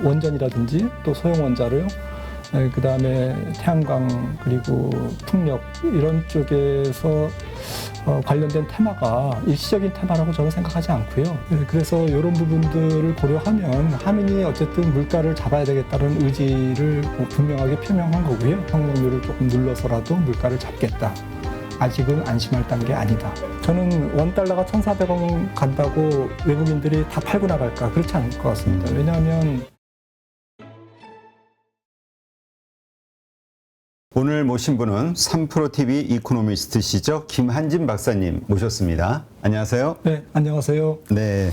원전이라든지 또 소형 원자료, 그다음에 태양광 그리고 풍력 이런 쪽에서 관련된 테마가 일시적인 테마라고 저는 생각하지 않고요. 그래서 이런 부분들을 고려하면 한은이 어쨌든 물가를 잡아야 되겠다는 의지를 분명하게 표명한 거고요. 성장률을 조금 눌러서라도 물가를 잡겠다. 아직은 안심할 단계 아니다. 저는 원달러가 1,400원 간다고 외국인들이 다 팔고 나갈까? 그렇지 않을 것 같습니다. 왜냐하면 오늘 모신 분은 3프로TV 이코노미스트시죠. 김한진 박사님 모셨습니다. 안녕하세요. 네, 안녕하세요. 네,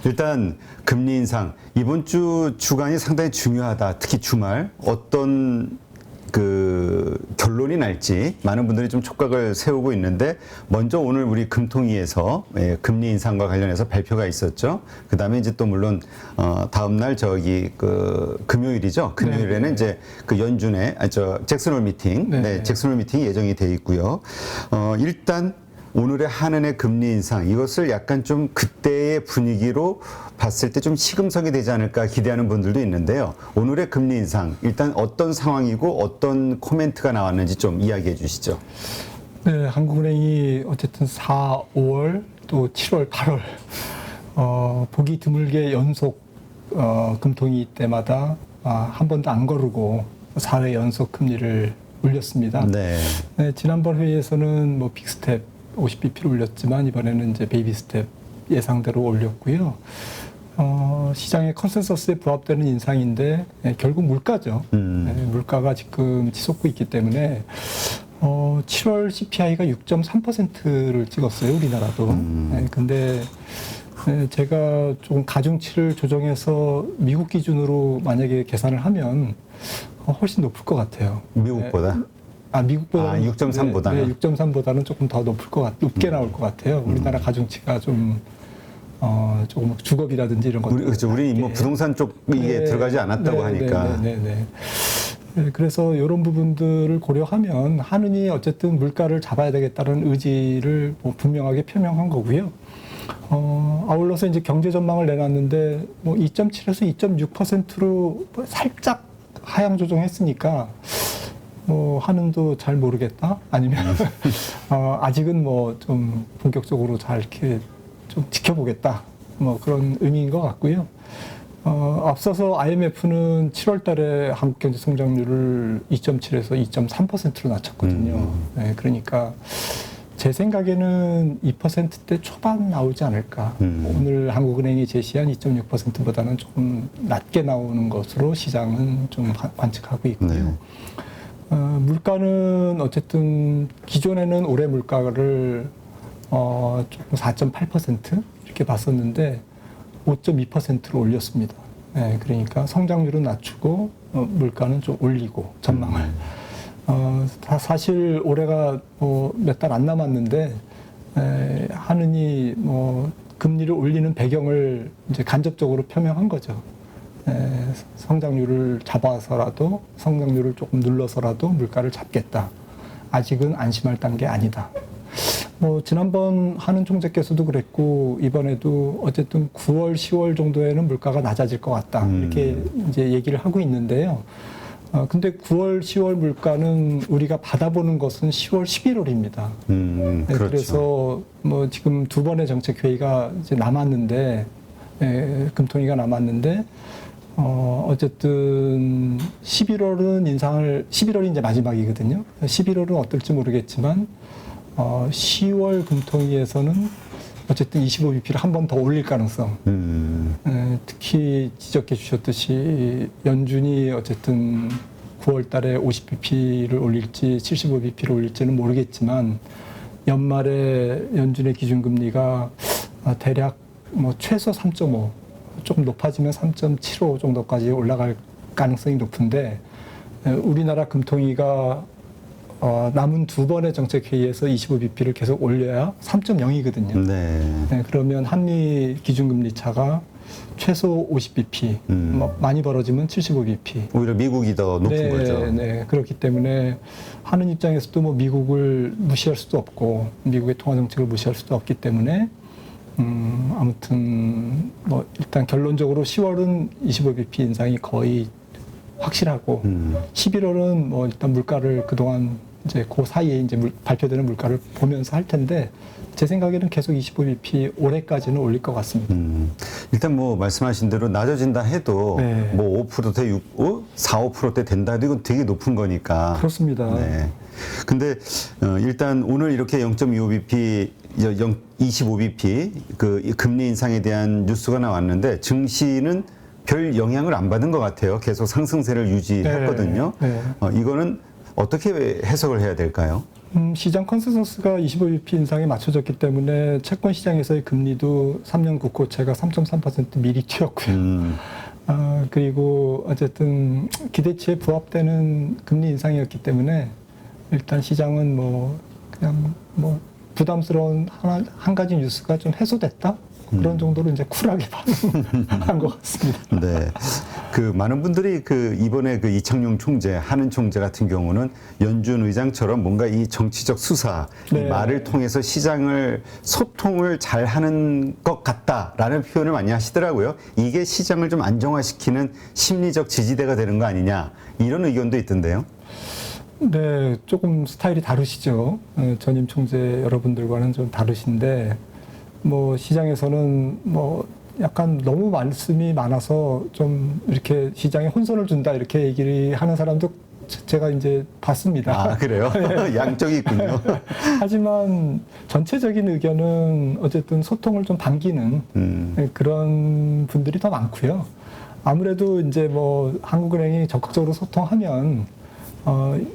일단 금리 인상 이번 주 주간이 상당히 중요하다. 특히 주말 어떤 결론이 날지 많은 분들이 좀 촉각을 세우고 있는데, 먼저 오늘 우리 금통위에서 금리 인상과 관련해서 발표가 있었죠. 그 다음에 이제 또 물론 다음 날 금요일이죠. 금요일에는 네. 이제 그 연준의 잭슨홀 미팅, 네. 잭슨홀 미팅이 예정이 돼 있고요. 일단 오늘의 한은의 금리 인상, 이것을 약간 좀 그때의 분위기로 봤을 때 좀 시금석이 되지 않을까 기대하는 분들도 있는데요. 오늘의 금리 인상, 일단 어떤 상황이고 어떤 코멘트가 나왔는지 좀 이야기해 주시죠. 네, 한국은행이 어쨌든 4, 5월 또 7월, 8월 보기 드물게 연속 금통위 때마다 한 번도 안 거르고 4회 연속 금리를 올렸습니다. 네. 네, 지난번 회의에서는 뭐 빅스텝 50bp를 올렸지만 이번에는 이제 베이비 스텝 예상대로 올렸고요. 시장의 컨센서스에 부합되는 인상인데 결국 물가죠. 물가가 지금 치솟고 있기 때문에 7월 CPI가 6.3%를 찍었어요, 우리나라도. 근데 제가 조금 가중치를 조정해서 미국 기준으로 만약에 계산을 하면 훨씬 높을 것 같아요. 미국보다? 미국보다는 6.3보다는? 네, 6.3보다는 조금 더 높게 나올 것 같아요. 우리나라 가중치가 좀 조금 주거비라든지 이런 것들. 그렇죠. 우리 뭐 부동산 쪽에 들어가지 않았다고 하니까. 네, 그래서 이런 부분들을 고려하면 한은이 어쨌든 물가를 잡아야 되겠다는 의지를 분명하게 표명한 거고요. 아울러서 이제 경제 전망을 내놨는데 2.7에서 2.6%로 살짝 하향 조정했으니까 한은도 잘 모르겠다? 아니면, 아직은 좀 본격적으로 잘 이렇게 좀 지켜보겠다. 그런 의미인 것 같고요. 앞서서 IMF는 7월 달에 한국 경제 성장률을 2.7에서 2.3%로 낮췄거든요. 네, 그러니까 제 생각에는 2%대 초반 나오지 않을까. 오늘 한국은행이 제시한 2.6%보다는 조금 낮게 나오는 것으로 시장은 좀 관측하고 있고요. 네. 물가는 어쨌든 기존에는 올해 물가를 조금 4.8% 이렇게 봤었는데 5.2%로 올렸습니다. 네, 그러니까 성장률은 낮추고 물가는 좀 올리고 전망을. 사실 올해가 몇 달 안 남았는데 한은이 금리를 올리는 배경을 이제 간접적으로 표명한 거죠. 성장률을 잡아서라도 성장률을 조금 눌러서라도 물가를 잡겠다. 아직은 안심할 단계 아니다. 지난번 한은 총재께서도 그랬고 이번에도 어쨌든 9월, 10월 정도에는 물가가 낮아질 것 같다. 이렇게 이제 얘기를 하고 있는데요. 근데 9월, 10월 물가는 우리가 받아보는 것은 10월, 11월입니다. 그렇죠. 그래서 지금 두 번의 정책 회의가 이제 남았는데, 금통위가 남았는데, 어쨌든 11월이 이제 마지막이거든요. 11월은 어떨지 모르겠지만, 10월 금통위에서는 어쨌든 25bp를 한 번 더 올릴 가능성. 특히 지적해 주셨듯이 연준이 어쨌든 9월 달에 50bp를 올릴지 75bp를 올릴지는 모르겠지만 연말에 연준의 기준금리가 대략 최소 3.5, 조금 높아지면 3.75 정도까지 올라갈 가능성이 높은데 우리나라 금통위가 남은 두 번의 정책회의에서 25bp를 계속 올려야 3.0이거든요. 네. 그러면 한미 기준금리 차가 최소 50bp, 많이 벌어지면 75bp. 오히려 미국이 더 높은 거죠. 네. 그렇기 때문에 하는 입장에서도 미국을 무시할 수도 없고 미국의 통화 정책을 무시할 수도 없기 때문에 아무튼 뭐 일단 결론적으로 10월은 25bp 인상이 거의 확실하고 11월은 뭐 일단 물가를 그동안 이제 그 사이에 이제 발표되는 물가를 보면서 할 텐데 제 생각에는 계속 25bp 올해까지는 올릴 것 같습니다. 일단 뭐 말씀하신 대로 낮아진다 해도 네. 뭐 5%대 4, 5%대 된다 해도 이건 되게 높은 거니까. 그렇습니다. 네. 근데 일단 오늘 이렇게 0.25bp, 25bp 그 금리 인상에 대한 뉴스가 나왔는데 증시는 별 영향을 안 받은 것 같아요. 계속 상승세를 유지했거든요. 네. 이거는 어떻게 해석을 해야 될까요? 시장 컨센서스가 25bp 인상에 맞춰졌기 때문에 채권 시장에서의 금리도 3년 국고채가 3.3% 미리 튀었고요. 그리고 어쨌든 기대치에 부합되는 금리 인상이었기 때문에 일단 시장은 뭐 그냥 뭐 부담스러운 한 가지 뉴스가 좀 해소됐다. 그런 정도로 이제 쿨하게 반응한 것 같습니다. 네. 그 많은 분들이 그 이번에 그 이창용 총재, 한은 총재 같은 경우는 연준 의장처럼 뭔가 이 정치적 수사, 네. 이 말을 통해서 시장을 소통을 잘 하는 것 같다라는 표현을 많이 하시더라고요. 이게 시장을 좀 안정화시키는 심리적 지지대가 되는 거 아니냐, 이런 의견도 있던데요. 네, 조금 스타일이 다르시죠. 전임 총재 여러분들과는 좀 다르신데, 뭐 시장에서는 뭐 약간 너무 말씀이 많아서 좀 이렇게 시장에 혼선을 준다 이렇게 얘기를 하는 사람도 제가 이제 봤습니다. 아, 그래요? 양쪽이 있군요. 하지만 전체적인 의견은 어쨌든 소통을 좀 반기는 그런 분들이 더 많고요. 아무래도 이제 뭐 한국은행이 적극적으로 소통하면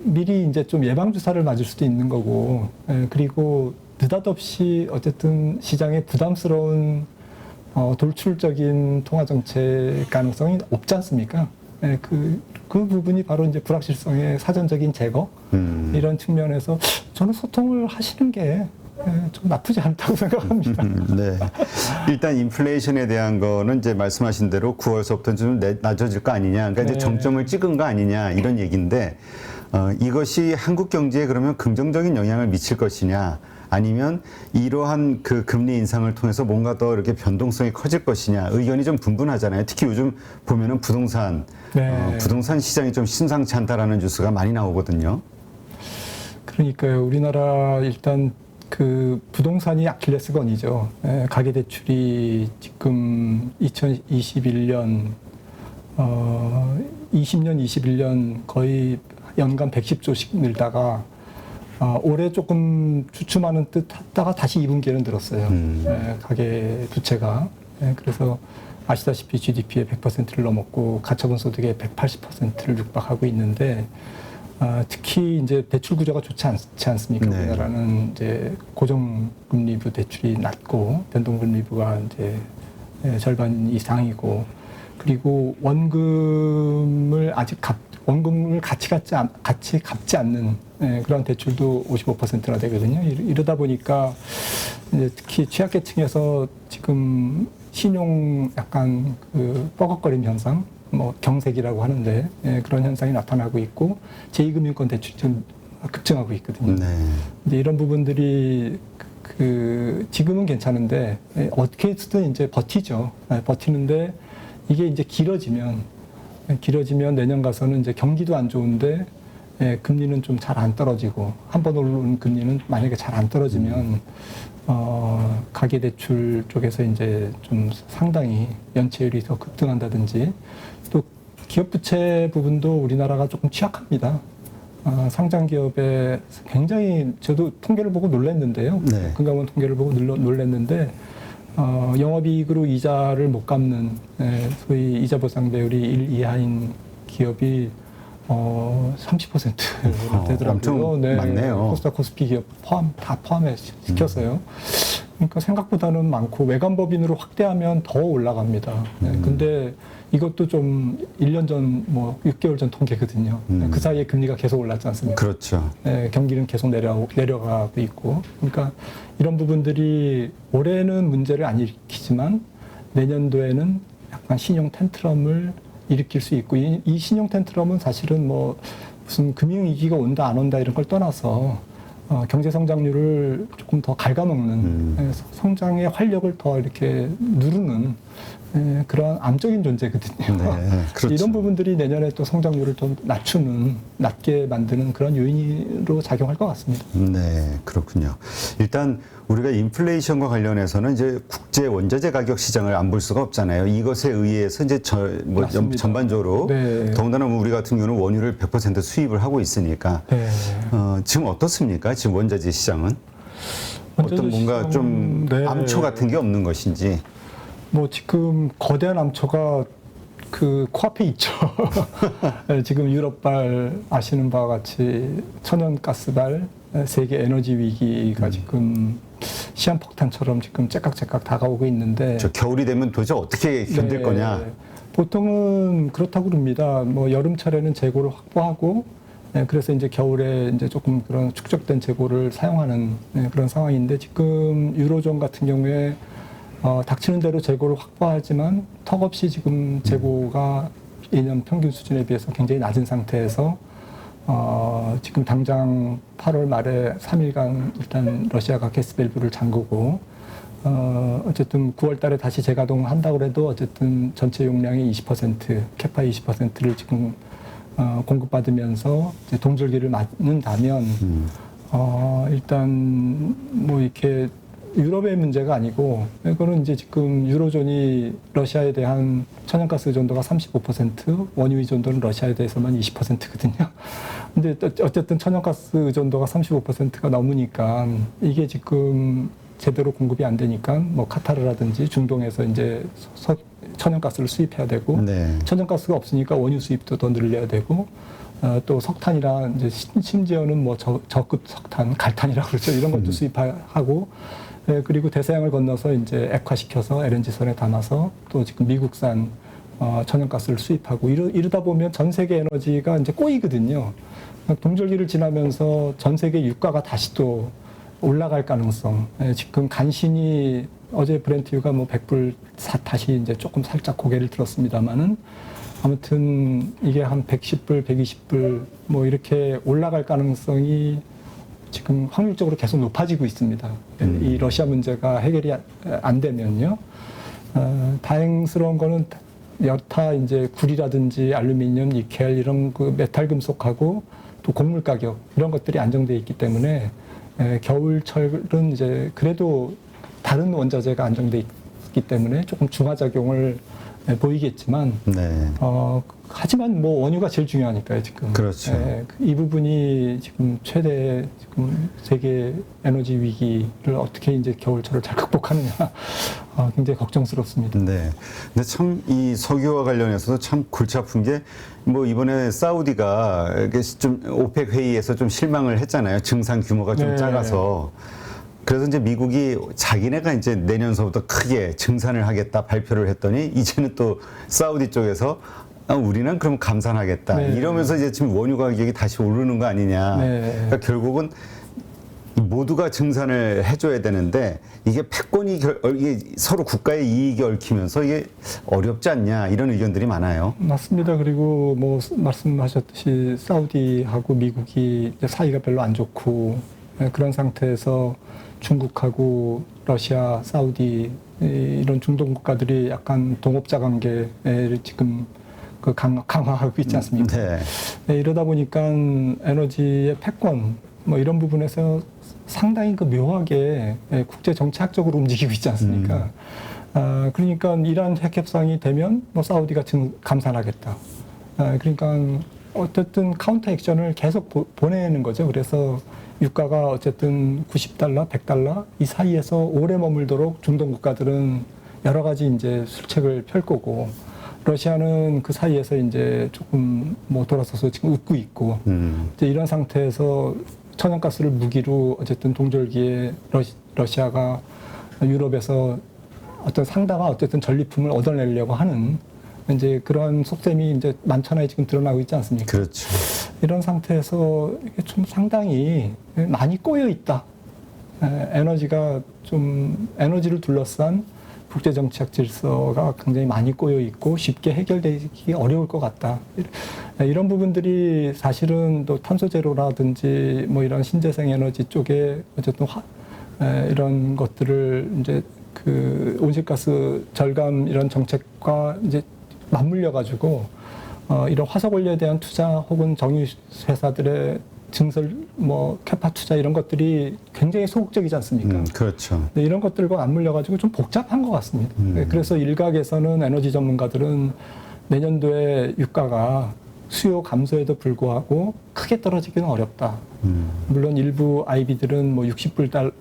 미리 이제 좀 예방 주사를 맞을 수도 있는 거고, 그리고 느닷없이 어쨌든 시장에 부담스러운 돌출적인 통화 정책 가능성이 없지 않습니까? 그 부분이 바로 이제 불확실성의 사전적인 제거 이런 측면에서 저는 소통을 하시는 게 좀 나쁘지 않다고 생각합니다. 네. 일단 인플레이션에 대한 거는 이제 말씀하신 대로 9월서부터 좀 낮아질 거 아니냐, 그러니까 이제 네. 정점을 찍은 거 아니냐 이런 얘기인데 이것이 한국 경제에 그러면 긍정적인 영향을 미칠 것이냐, 아니면 이러한 그 금리 인상을 통해서 뭔가 더 이렇게 변동성이 커질 것이냐, 의견이 좀 분분하잖아요. 특히 요즘 보면은 부동산 시장이 좀 심상치 않다라는 뉴스가 많이 나오거든요. 그러니까요. 우리나라 일단 그 부동산이 아킬레스건이죠. 가계대출이 지금 2021년, 20년, 21년 거의 연간 110조씩 늘다가 올해 조금 주춤하는 듯 했다가 다시 2분기에는 늘었어요. 가계 부채가. 그래서 아시다시피 GDP의 100%를 넘었고 가처분 소득의 180%를 육박하고 있는데, 특히 이제 대출 구조가 좋지 않지 않습니까? 네. 우리나라는 이제 고정금리부 대출이 낮고 변동금리부가 이제 절반 이상이고, 그리고 원금을 같이 갚지 않는 그런 대출도 55%나 되거든요. 이러다 보니까 이제 특히 취약계층에서 지금 신용 약간 그 뻐걱거림 현상, 뭐 경색이라고 하는데 그런 현상이 나타나고 있고, 제2금융권 대출이 좀 급증하고 있거든요. 네. 이제 이런 부분들이 지금은 괜찮은데 어떻게 해서든 이제 버티죠. 버티는데 이게 이제 길어지면 내년 가서는 이제 경기도 안 좋은데 금리는 좀 잘 안 떨어지고, 한 번 오른 금리는 만약에 잘 안 떨어지면 가계대출 쪽에서 이제 좀 상당히 연체율이 더 급등한다든지, 또 기업부채 부분도 우리나라가 조금 취약합니다. 상장기업에 굉장히, 저도 통계를 보고 놀랐는데요. 네. 금감원 통계를 보고 놀랐는데, 영업이익으로 이자를 못 갚는, 소위 이자 보상 배율이 1 이하인 기업이 30%나 되더라고요. 엄청 많네요. 코스닥 코스피 기업 다 포함해 시켰어요. 그러니까 생각보다는 많고, 외관법인으로 확대하면 더 올라갑니다. 근데 이것도 좀 1년 전, 뭐 6개월 전 통계거든요. 그 사이에 금리가 계속 올랐지 않습니까? 그렇죠. 경기는 계속 내려가고 있고. 그러니까 이런 부분들이 올해는 문제를 안 일으키지만 내년도에는 약간 신용 텐트럼을 일으킬 수 있고, 이 신용 텐트럼은 사실은 뭐 무슨 금융위기가 온다 안 온다 이런 걸 떠나서 경제 성장률을 조금 더 갉아먹는 성장의 활력을 더 이렇게 누르는 그런 암적인 존재거든요. 네, 그렇죠. 이런 부분들이 내년에 또 성장률을 좀 낮게 만드는 그런 요인으로 작용할 것 같습니다. 네, 그렇군요. 일단 우리가 인플레이션과 관련해서는 이제 국제 원자재 가격 시장을 안 볼 수가 없잖아요. 이것에 의해서 이제 맞습니다. 전반적으로 네. 더군다나 우리 같은 경우는 원유를 100% 수입을 하고 있으니까 네. 지금 어떻습니까? 지금 원자재 시장은 어떤 뭔가 좀 네. 암초 같은 게 없는 것인지. 뭐 지금 거대한 암초가 그 코앞에 있죠. 지금 유럽발 아시는 바와 같이 천연가스발 세계 에너지 위기가 지금 시한폭탄처럼 지금 째깍째깍 다가오고 있는데 저 겨울이 되면 도대체 어떻게 견딜 네, 거냐? 보통은 그렇다고 그럽니다. 뭐 여름철에는 재고를 확보하고 그래서 이제 겨울에 이제 조금 그런 축적된 재고를 사용하는 그런 상황인데 지금 유로존 같은 경우에 닥치는 대로 재고를 확보하지만 턱없이 지금 재고가 2년 평균 수준에 비해서 굉장히 낮은 상태에서 지금 당장 8월 말에 3일간 일단 러시아가 가스 밸브를 잠그고 어쨌든 9월 달에 다시 재가동한다고 해도 어쨌든 전체 용량의 20% 캐파의 20%를 지금 공급받으면서 이제 동절기를 맞는다면 일단 뭐 이렇게 유럽의 문제가 아니고 이거는 이제 지금 유로존이 러시아에 대한 천연가스 의존도가 35%, 원유 의존도는 러시아에 대해서만 20%거든요. 근데 어쨌든 천연가스 의존도가 35%가 넘으니까 이게 지금 제대로 공급이 안 되니까 뭐 카타르라든지 중동에서 이제 천연가스를 수입해야 되고 네. 천연가스가 없으니까 원유 수입도 더 늘려야 되고 또 석탄이나 이제 심지어는 뭐 저급 석탄, 갈탄이라고 그러죠. 이런 것도 수입하고 그리고 대서양을 건너서 이제 액화시켜서 LNG선에 담아서 또 지금 미국산 천연가스를 수입하고 이러다 보면 전 세계 에너지가 이제 꼬이거든요. 동절기를 지나면서 전 세계 유가가 다시 또 올라갈 가능성. 지금 간신히 어제 브렌트유가 뭐 100불 다시 이제 조금 살짝 고개를 들었습니다만은 아무튼 이게 한 110불, 120불 뭐 이렇게 올라갈 가능성이 지금 확률적으로 계속 높아지고 있습니다. 이 러시아 문제가 해결이 안 되면요. 다행스러운 거는 여타 이제 구리라든지 알루미늄, 니켈 이런 그 메탈 금속하고 또 곡물 가격 이런 것들이 안정돼 있기 때문에 겨울철은 이제 그래도 다른 원자재가 안정돼 있기 때문에 조금 중화작용을 보이겠지만 네. 하지만 뭐 원유가 제일 중요하니까요 지금. 그렇죠. 이 부분이 지금 최대 지금 세계 에너지 위기를 어떻게 이제 겨울철을 잘 극복하느냐 굉장히 걱정스럽습니다. 네. 근데 참 이 석유와 관련해서도 참 골치 아픈 게 뭐 이번에 사우디가 이게 좀 오펙 회의에서 좀 실망을 했잖아요. 증산 규모가 좀 네. 작아서. 그래서 이제 미국이 자기네가 이제 내년서부터 크게 증산을 하겠다 발표를 했더니 이제는 또 사우디 쪽에서 우리는 그럼 감산하겠다 네. 이러면서 이제 지금 원유 가격이 다시 오르는 거 아니냐. 네. 그러니까 결국은 모두가 증산을 해줘야 되는데 이게 패권이 이게 서로 국가의 이익이 얽히면서 이게 어렵지 않냐 이런 의견들이 많아요. 맞습니다. 그리고 뭐 말씀하셨듯이 사우디하고 미국이 이제 사이가 별로 안 좋고 그런 상태에서 중국하고 러시아, 사우디 이런 중동 국가들이 약간 동업자 관계를 지금 그 강화하고 있지 않습니까? 네. 이러다 보니까 에너지의 패권 뭐 이런 부분에서 상당히 그 묘하게 국제 정치학적으로 움직이고 있지 않습니까? 그러니까 이란 핵 협상이 되면 뭐 사우디가 감산하겠다. 그러니까 어쨌든 카운터 액션을 계속 보내는 거죠. 그래서 유가가 어쨌든 90달러, 100달러 이 사이에서 오래 머물도록 중동 국가들은 여러 가지 이제 술책을 펼 거고 러시아는 그 사이에서 이제 조금 뭐 돌아서서 지금 웃고 있고 이제 이런 상태에서 천연가스를 무기로 어쨌든 동절기에 러시아가 유럽에서 어떤 상당한 어쨌든 전리품을 얻어내려고 하는 이제 그런 속셈이 이제 만천하에 지금 드러나고 있지 않습니까? 그렇죠. 이런 상태에서 이게 좀 상당히 많이 꼬여 있다. 에너지가 좀 에너지를 둘러싼 국제정치학 질서가 굉장히 많이 꼬여 있고 쉽게 해결되기 어려울 것 같다. 이런 부분들이 사실은 또 탄소 제로라든지 뭐 이런 신재생 에너지 쪽에 어쨌든 이런 것들을 이제 그 온실가스 절감 이런 정책과 이제 맞물려 가지고 이런 화석 원료에 대한 투자 혹은 정유 회사들의 증설 뭐 캐파 투자 이런 것들이 굉장히 소극적이지 않습니까? 그렇죠. 네, 이런 것들과 맞물려 가지고 좀 복잡한 것 같습니다. 네, 그래서 일각에서는 에너지 전문가들은 내년도에 유가가 수요 감소에도 불구하고 크게 떨어지기는 어렵다. 물론 일부 IB들은 뭐 60불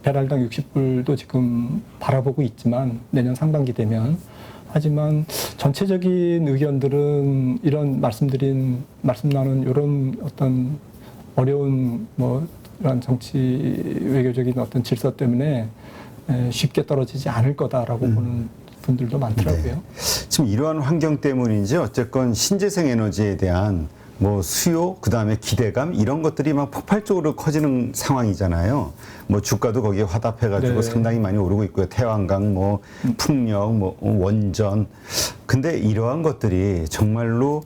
배럴당 60불도 지금 바라보고 있지만 내년 상반기 되면 하지만 전체적인 의견들은 이런 말씀 나눈 이런 어떤 어려운 뭐 이런 정치 외교적인 어떤 질서 때문에 쉽게 떨어지지 않을 거다라고 보는 분들도 많더라고요. 네. 지금 이러한 환경 때문인지 어쨌건 신재생 에너지에 대한 뭐 수요, 그 다음에 기대감 이런 것들이 막 폭발적으로 커지는 상황이잖아요. 뭐 주가도 거기에 화답해가지고 네. 상당히 많이 오르고 있고요. 태양광, 뭐 풍력, 뭐 원전. 근데 이러한 것들이 정말로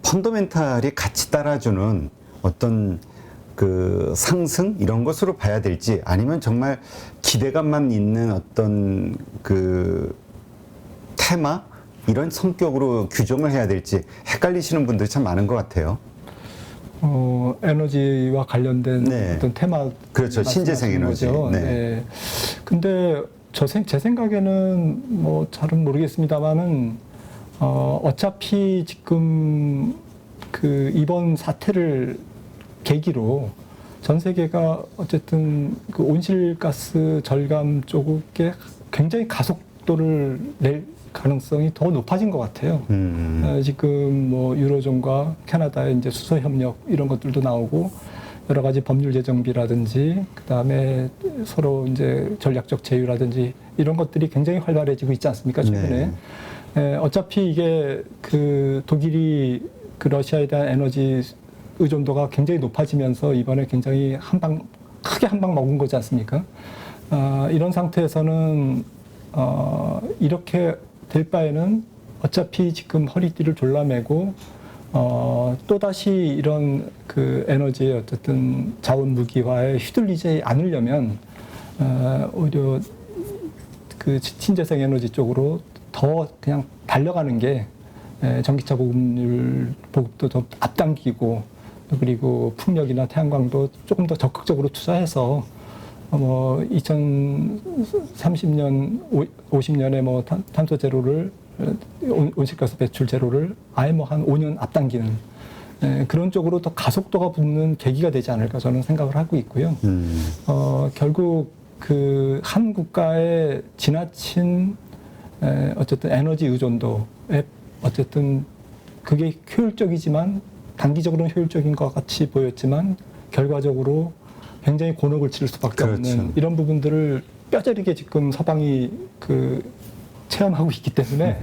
펀더멘탈이 같이 따라주는 어떤 그 상승 이런 것으로 봐야 될지 아니면 정말 기대감만 있는 어떤 그 테마 이런 성격으로 규정을 해야 될지 헷갈리시는 분들이 참 많은 것 같아요. 에너지와 관련된 네. 어떤 테마. 그렇죠. 신재생 에너지. 거죠. 네. 네. 근데 제 생각에는 뭐 잘은 모르겠습니다만은 어차피 지금 그 이번 사태를 계기로 전 세계가 어쨌든 그 온실가스 절감 쪽에 굉장히 가속도를 낼 가능성이 더 높아진 것 같아요. 지금 뭐 유로존과 캐나다의 이제 수소 협력 이런 것들도 나오고 여러 가지 법률 제정비라든지 그다음에 서로 이제 전략적 제휴라든지 이런 것들이 굉장히 활발해지고 있지 않습니까? 최근에. 네. 어차피 이게 그 독일이 그 러시아에 대한 에너지 의존도가 굉장히 높아지면서 이번에 굉장히 크게 한 방 먹은 거지 않습니까? 이런 상태에서는 이렇게 될 바에는 어차피 지금 허리띠를 졸라매고 또다시 이런 그 에너지의 어쨌든 자원 무기화에 휘둘리지 않으려면 오히려 그 신재생 에너지 쪽으로 더 그냥 달려가는 게 전기차 보급도 더 앞당기고 그리고 풍력이나 태양광도 조금 더 적극적으로 투자해서 뭐 2030년, 50년에 뭐 탄소 제로를 온실가스 배출 제로를 아예 뭐 한 5년 앞당기는 그런 쪽으로 더 가속도가 붙는 계기가 되지 않을까 저는 생각을 하고 있고요. 결국 그 한 국가의 지나친 어쨌든 에너지 의존도에 어쨌든 그게 효율적이지만 단기적으로는 효율적인 것 같이 보였지만 결과적으로 굉장히 곤혹을 치를 수밖에 그렇죠. 없는 이런 부분들을 뼈저리게 지금 서방이 그 체험하고 있기 때문에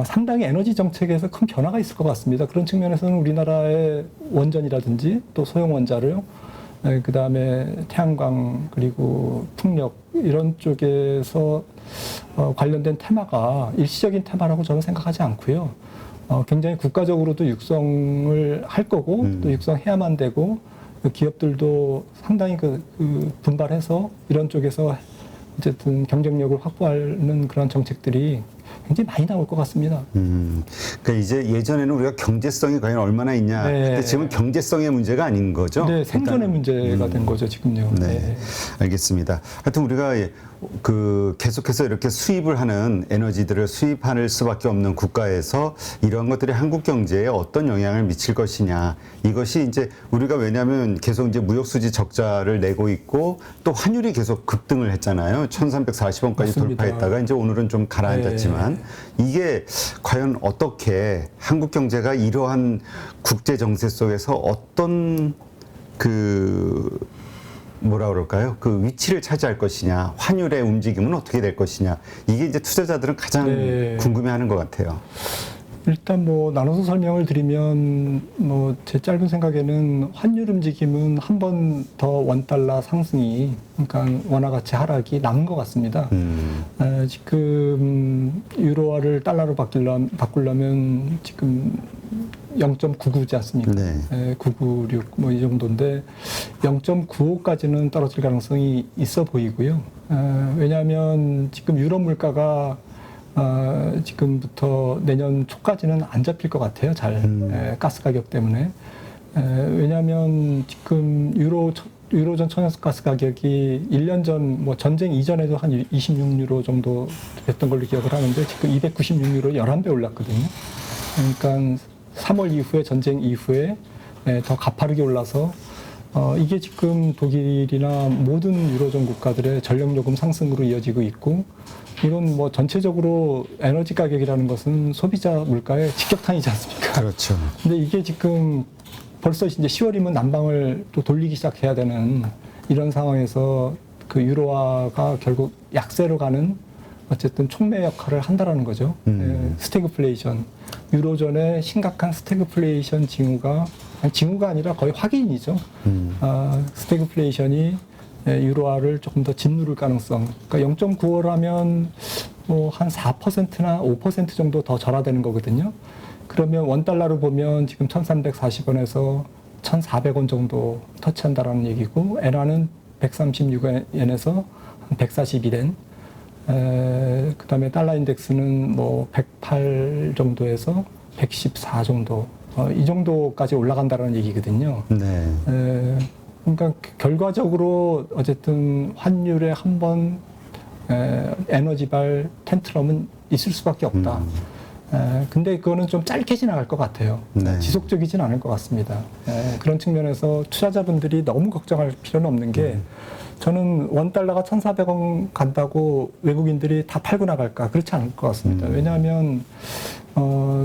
상당히 에너지 정책에서 큰 변화가 있을 것 같습니다. 그런 측면에서는 우리나라의 원전이라든지 또 소형 원자로요, 그 다음에 태양광 그리고 풍력 이런 쪽에서 관련된 테마가 일시적인 테마라고 저는 생각하지 않고요. 굉장히 국가적으로도 육성을 할 거고 또 육성해야만 되고 그 기업들도 상당히 그 분발해서 이런 쪽에서 어쨌든 경쟁력을 확보하는 그런 정책들이 굉장히 많이 나올 것 같습니다. 그러니까 이제 예전에는 우리가 경제성이 과연 얼마나 있냐. 네. 근데 지금은 경제성의 문제가 아닌 거죠. 네, 생존의 문제가 된 거죠, 지금요. 네. 네. 알겠습니다. 하여튼 우리가 그 계속해서 이렇게 수입을 하는 에너지들을 수입할 수밖에 없는 국가에서 이러한 것들이 한국 경제에 어떤 영향을 미칠 것이냐. 이것이 이제 우리가 왜냐하면 계속 이제 무역수지 적자를 내고 있고 또 환율이 계속 급등을 했잖아요. 1340원까지 맞습니다. 돌파했다가 이제 오늘은 좀 가라앉았지만 이게 과연 어떻게 한국 경제가 이러한 국제 정세 속에서 어떤 그 뭐라 그럴까요? 그 위치를 차지할 것이냐, 환율의 움직임은 어떻게 될 것이냐, 이게 이제 투자자들은 가장 네. 궁금해하는 것 같아요. 일단 뭐 나눠서 설명을 드리면 뭐 제 짧은 생각에는 환율 움직임은 한 번 더 원달러 상승이 그러니까 원화 가치 하락이 남은 것 같습니다. 지금 유로화를 달러로 바꾸려면 지금 0.99지 않습니까? 네. 996 뭐 이 정도인데 0.95까지는 떨어질 가능성이 있어 보이고요. 왜냐하면 지금 유럽 물가가 지금부터 내년 초까지는 안 잡힐 것 같아요. 잘 가스 가격 때문에. 왜냐하면 지금 유로존 천연가스 가격이 1년 전, 뭐 전쟁 이전에도 한 26유로 정도 됐던 걸로 기억을 하는데 지금 296유로 11배 올랐거든요. 그러니까 3월 이후에, 전쟁 이후에 더 가파르게 올라서 이게 지금 독일이나 모든 유로존 국가들의 전력요금 상승으로 이어지고 있고, 이건 뭐 전체적으로 에너지 가격이라는 것은 소비자 물가의 직격탄이지 않습니까? 그렇죠. 근데 이게 지금 벌써 이제 10월이면 난방을 또 돌리기 시작해야 되는 이런 상황에서 그 유로화가 결국 약세로 가는 어쨌든 촉매 역할을 한다라는 거죠. 스태그플레이션. 유로존의 심각한 스태그플레이션 징후가 아니라 거의 확인이죠. 스태그플레이션이 유로화를 조금 더 짓누를 가능성. 그러니까 0.95라면 뭐 한 4%나 5% 정도 더 절하되는 거거든요. 그러면 원달러로 보면 지금 1340원에서 1400원 정도 터치한다라는 얘기고, 엔화는 136엔에서 142엔, 그 다음에 달러 인덱스는 뭐 108 정도에서 114 정도, 이 정도까지 올라간다는 얘기거든요. 네. 그러니까 결과적으로 어쨌든 환율에 한번 에너지발 텐트럼은 있을 수밖에 없다. 근데 그거는 좀 짧게 지나갈 것 같아요. 네. 지속적이진 않을 것 같습니다. 그런 측면에서 투자자분들이 너무 걱정할 필요는 없는 게, 저는 원달러가 1,400원 간다고 외국인들이 다 팔고 나갈까? 그렇지 않을 것 같습니다. 왜냐하면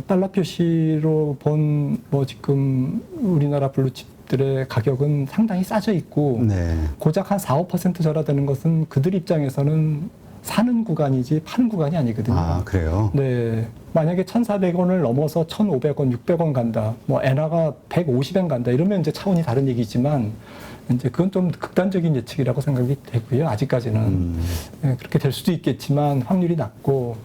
달러 표시로 본 뭐 지금 우리나라 블루칩들의 가격은 상당히 싸져 있고, 네. 고작 한 4, 5% 절하되는 것은 그들 입장에서는 사는 구간이지 파는 구간이 아니거든요. 아, 그래요? 네. 만약에 1,400원을 넘어서 1,500원, 600원 간다, 뭐 엔화가 150엔 간다, 이러면 이제 차원이 다른 얘기지만, 이제 그건 좀 극단적인 예측이라고 생각이 되고요. 아직까지는. 그렇게 될 수도 있겠지만 확률이 낮고,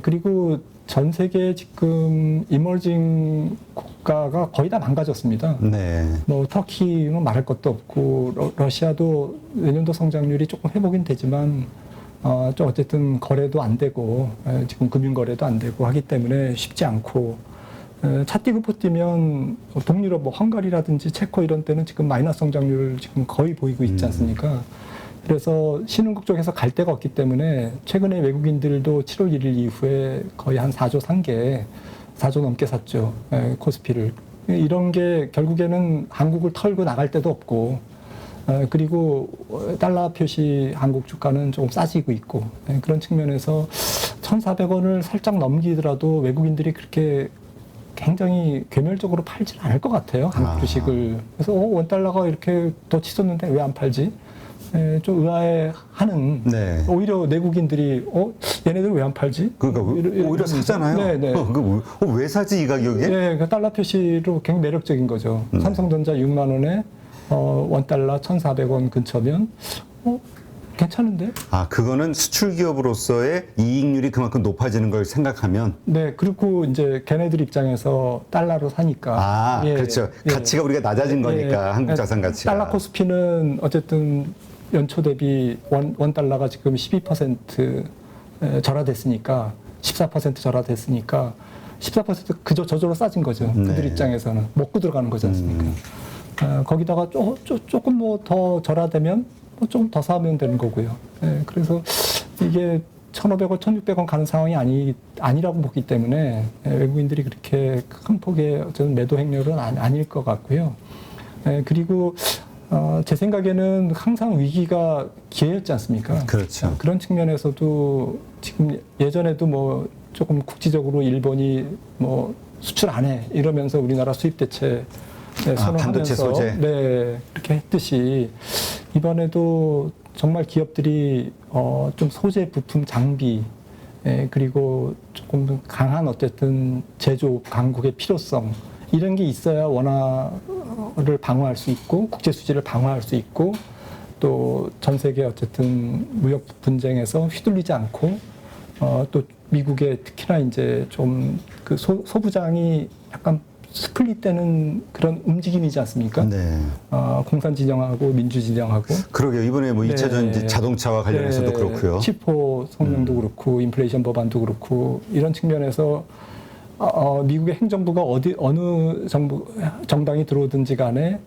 그리고 전 세계 지금 이머징 국가가 거의 다 망가졌습니다. 네. 뭐 터키는 말할 것도 없고, 러시아도 내년도 성장률이 조금 회복은 되지만 좀 어쨌든 거래도 안 되고, 지금 금융 거래도 안 되고 하기 때문에 쉽지 않고, 차 띄고 포 뛰면 동유럽 뭐 헝가리라든지 체코 이런 때는 지금 마이너스 성장률을 지금 거의 보이고 있지 않습니까? 그래서 신흥국 쪽에서 갈 데가 없기 때문에 최근에 외국인들도 7월 1일 이후에 거의 한 4조 산 게, 4조 넘게 샀죠. 코스피를. 이런 게 결국에는 한국을 털고 나갈 데도 없고, 그리고 달러 표시 한국 주가는 조금 싸지고 있고, 그런 측면에서 1,400원을 살짝 넘기더라도 외국인들이 그렇게 굉장히 괴멸적으로 팔지는 않을 것 같아요, 한국 주식을. 그래서 원달러가 이렇게 더 치솟는데 왜 안 팔지? 좀 의아해하는. 네. 오히려 내국인들이 얘네들 왜 안 팔지? 그러니까 오히려 사잖아요. 네네. 왜 사지 이 가격에? 네, 그 달러 표시로 굉장히 매력적인 거죠. 삼성전자 6만 원에 원달러 1,400원 근처면 괜찮은데? 아, 그거는 수출 기업으로서의 이익률이 그만큼 높아지는 걸 생각하면. 네, 그리고 이제 걔네들 입장에서 달러로 사니까. 아, 그렇죠. 가치가 우리가 낮아진 거니까, 한국 자산 가치가. 달러 코스피는 어쨌든 연초 대비 원 달러가 지금 12% 절하됐으니까, 14% 절하됐으니까 14% 그저 저절로 싸진 거죠. 그들 입장에서는 먹고 들어가는 거지 않습니까? 거기다가 조금 뭐 더 절하되면 뭐 좀 더 사면 되는 거고요. 그래서 이게 1,500원, 1,600원 가는 상황이 아니라고 보기 때문에 외국인들이 그렇게 큰 폭의 어떤 매도 행렬은 아닐 것 같고요. 그리고 제 생각에는 항상 위기가 기회였지 않습니까? 그렇죠. 그런 측면에서도 지금 예전에도 뭐 조금 국지적으로 일본이 뭐 수출 안 해 이러면서 우리나라 수입 대체 반도체 선언하면서 소재. 네, 그렇게 했듯이 이번에도 정말 기업들이 좀 소재, 부품, 장비 그리고 조금 강한 어쨌든 제조업 강국의 필요성 이런 게 있어야 원화를 방어할 수 있고 국제 수지를 방어할 수 있고 또 전 세계 어쨌든 무역 분쟁에서 휘둘리지 않고 또 미국의 특히나 이제 좀 그 소부장이 약간 스플릿되는 그런 움직임이지 않습니까? 네. 공산 진영하고 민주 진영하고. 그러게요. 이번에 뭐 2차 전지 자동차와 관련해서도 그렇고요. 치포 성명도 그렇고 인플레이션 법안도 그렇고 이런 측면에서 미국의 행정부가 어느 정당이 들어오든지 간에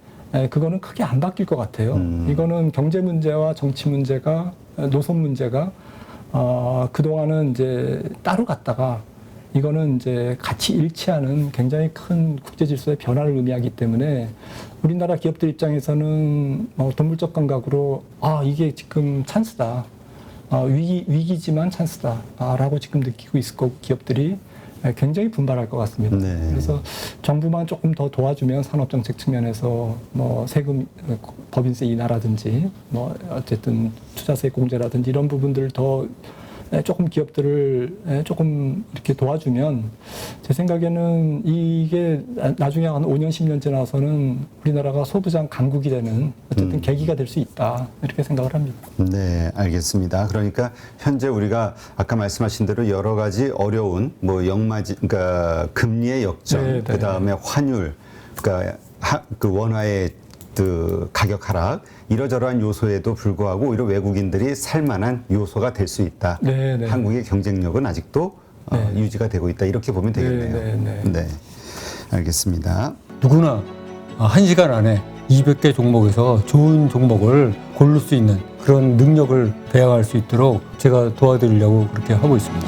그거는 크게 안 바뀔 것 같아요. 이거는 경제 문제와 정치 문제가 노선 문제가 그동안은 이제 따로 갔다가 이거는 이제 같이 일치하는 굉장히 큰 국제 질서의 변화를 의미하기 때문에 우리나라 기업들 입장에서는 동물적 감각으로 이게 지금 찬스다. 위기지만 찬스다라고 지금 느끼고 있을 거고 기업들이 굉장히 분발할 것 같습니다. 네. 그래서 정부만 조금 더 도와주면 산업정책 측면에서 뭐 세금, 법인세 인하라든지 뭐 어쨌든 투자세 공제라든지 이런 부분들을 더 조금 기업들을 조금 이렇게 도와주면 제 생각에는 이게 나중에 한 5년, 10년 지나서는 우리나라가 소부장 강국이 되는 어쨌든 계기가 될 수 있다. 이렇게 생각을 합니다. 네, 알겠습니다. 그러니까 현재 우리가 아까 말씀하신 대로 여러 가지 어려운 뭐 그러니까 금리의 역전, 네, 네. 그다음에 환율, 그러니까 그 원화의 그 가격 하락 이러저러한 요소에도 불구하고 오히려 외국인들이 살만한 요소가 될 수 있다. 네, 네. 한국의 경쟁력은 아직도 유지가 되고 있다. 이렇게 보면 되겠네요. 네, 알겠습니다. 누구나 1시간 안에 200개 종목에서 좋은 종목을 고를 수 있는 그런 능력을 배양할 수 있도록 제가 도와드리려고 그렇게 하고 있습니다.